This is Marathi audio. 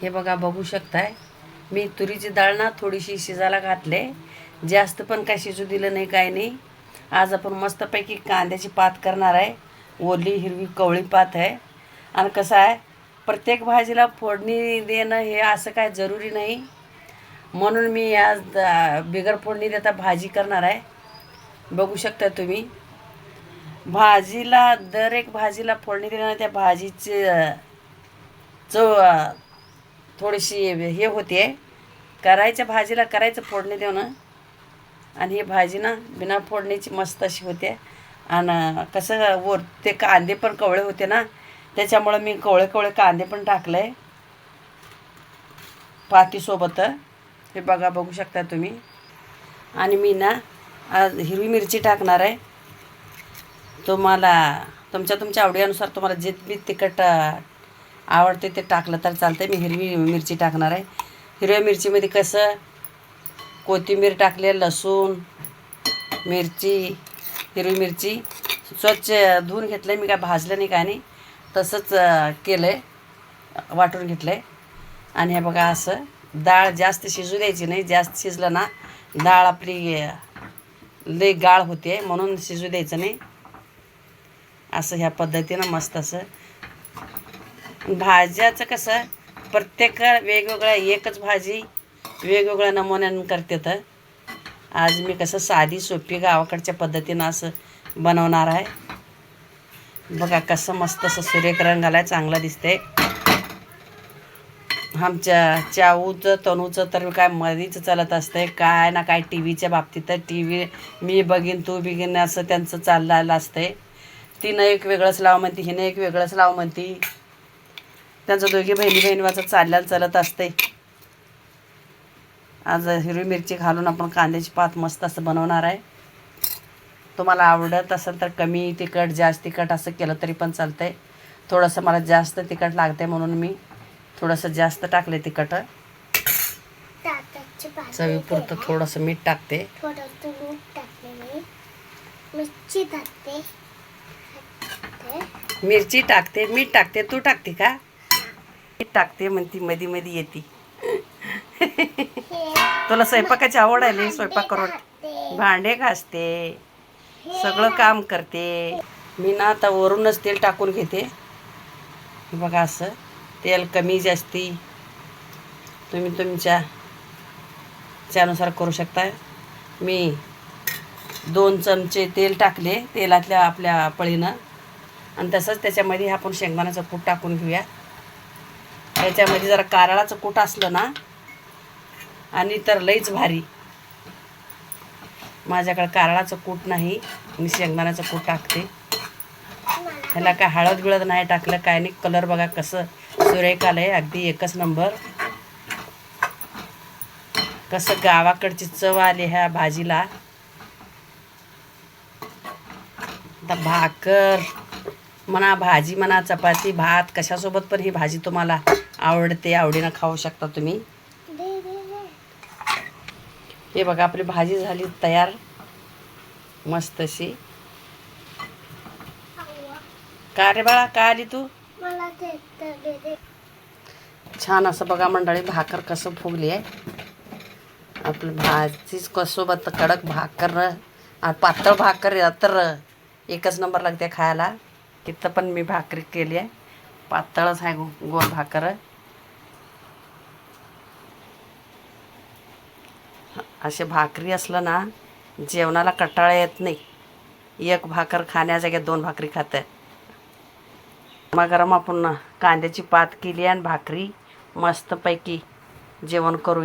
हे बघा, बघू शकताय मी तुरीची डाळ ना थोडीशी शिजायला घातले, जास्त पण काय शिजू दिलं नाही, काय नाही. आज आपण मस्तपैकी कांद्याची पात करणार आहे. ओली हिरवी कवळी पात आहे. आणि कसं आहे, प्रत्येक भाजीला फोडणी देणं हे असं काय जरुरी नाही, म्हणून मी आज बिगर फोडणी देता भाजी करणार आहे. बघू शकता तुम्ही, भाजीला दर एक भाजीला फोडणी देणं त्या भाजीची चव थोडीशी हे होते. करायच्या भाजीला करायचं फोडणी देणं, आणि ही भाजी ना बिना फोडणीची मस्त अशी होते. आणि कसं वर ते कांदे पण कवळे होते ना, त्याच्यामुळं मी कवळे कवळे कांदे पण टाकले पातीसोबत. हे बघा, बघू शकता तुम्ही. आणि मी ना आज हिरवी मिरची टाकणार आहे. तुम्हाला तुमच्या आवडीनुसार तुम्हाला जे बी तिखट आवडते ते टाकलं तर चालतं. मी हिरवी मिरची टाकणार आहे. हिरव्या मिरचीमध्ये कसं कोथिंबीर टाकले, लसूण, मिरची, हिरवी मिरची स्वच्छ धुवून घेतलं. मी काय भाजलं नाही, काय नाही, तसंच केलं आहे, वाटून घेतलं आहे. आणि हे बघा, असं डाळ जास्त शिजू द्यायची नाही. जास्त शिजलं ना डाळ आपली लई गाळ होते, म्हणून शिजू द्यायचं नाही. असं ह्या पद्धतीनं मस्त असं भाज्याचं कसं प्रत्येक वेगवेगळ्या एकच भाजी वेगवेगळ्या नमुन्यानं करतात. आज मी कसं साधी सोपी गावाकडच्या पद्धतीनं असं बनवणार आहे. बघा कसं मस्त असं सुरेख रंग आला आहे, चांगलं दिसते. आमच्या चाऊचं तनूचं तर काय मधीच चालत असतंय, काय ना काय टी व्हीच्या बाबतीत. तर टी व्ही मी बघीन तू बघीन असं त्यांचं चाललेलं असतंय. तिनं एक वेगळंच लाव म्हणती, हिनं एक वेगळंच लाव म्हणती. त्यांचं दोघी बहिणीवाचं चालल्याला चालत असते. आज हिरवी मिरची घालून आपण कांद्याची पात मस्त असं बनवणार आहे. तुम्हाला आवडत असेल तर कमी तिखट जास्त तिखट असं केलं तरी पण चालतं आहे. थोडंसं मला जास्त तिखट लागते म्हणून मी थोडंसं जास्त टाकले तिखट. चवीपुरतं थोडंसं मीठ टाकते. मिरची टाकते, मीठ टाकते. तू टाकते का? मीठ टाकते म्हणती, मध्ये मध्ये येते. तुला स्वयंपाकाची आवड आहे. स्वयंपाक करून भांडे घासते, सगळं काम करते. मी ना आता वरूनच तेल टाकून घेते. बघा, असं तेल कमी जास्ती तुम्ही तुमच्या नुसार करू शकता. मी 2 चमचे तेल टाकले तेलातल्या आपल्या पळीनं. आणि तसंच त्याच्यामध्ये आपण शेंगदाण्याचं कूट टाकून घेऊया. त्याच्यामध्ये जरा कारळाचं कूट असलं ना आणि तर लईच भारी. माझ्याकडे कारळाचं कूट नाही, मी शेंगदाण्याचं कूट टाकते. ह्याला काय हळद बिळद नाही टाकलं, काय नाही. कलर बघा कसं सुरेख आलं आहे, अगदी एकच नंबर. कसं गावाकडची चव आली ह्या भाजीला. आता भाकर म्हणा, भाजी म्हणा, चपाती भात कशासोबत पण ही भाजी तुम्हाला आवडते, आवडीनं खाऊ शकता तुम्ही. हे बघा, आपली भाजी झाली तयार मस्त अशी. का रे बाळा, का आली तू? छान असं बघा मंडळी, भाकर कसं फुगली आहे आपली भाजीच. कसोबत कडक भाकर पातळ भाकर तर एकच नंबर लागते खायला. तिथं पण मी भाकरी केली आहे, पातळच आहे गोल भाकर. असे भाकरी असलं ना जेवणाला कंटाळा येत नाही. एक भाकर खाण्या जाग्यात 2 भाकरी खाते. गरम आपण कांद्याची पात केली आणि भाकरी मस्तपैकी जेवण करूया.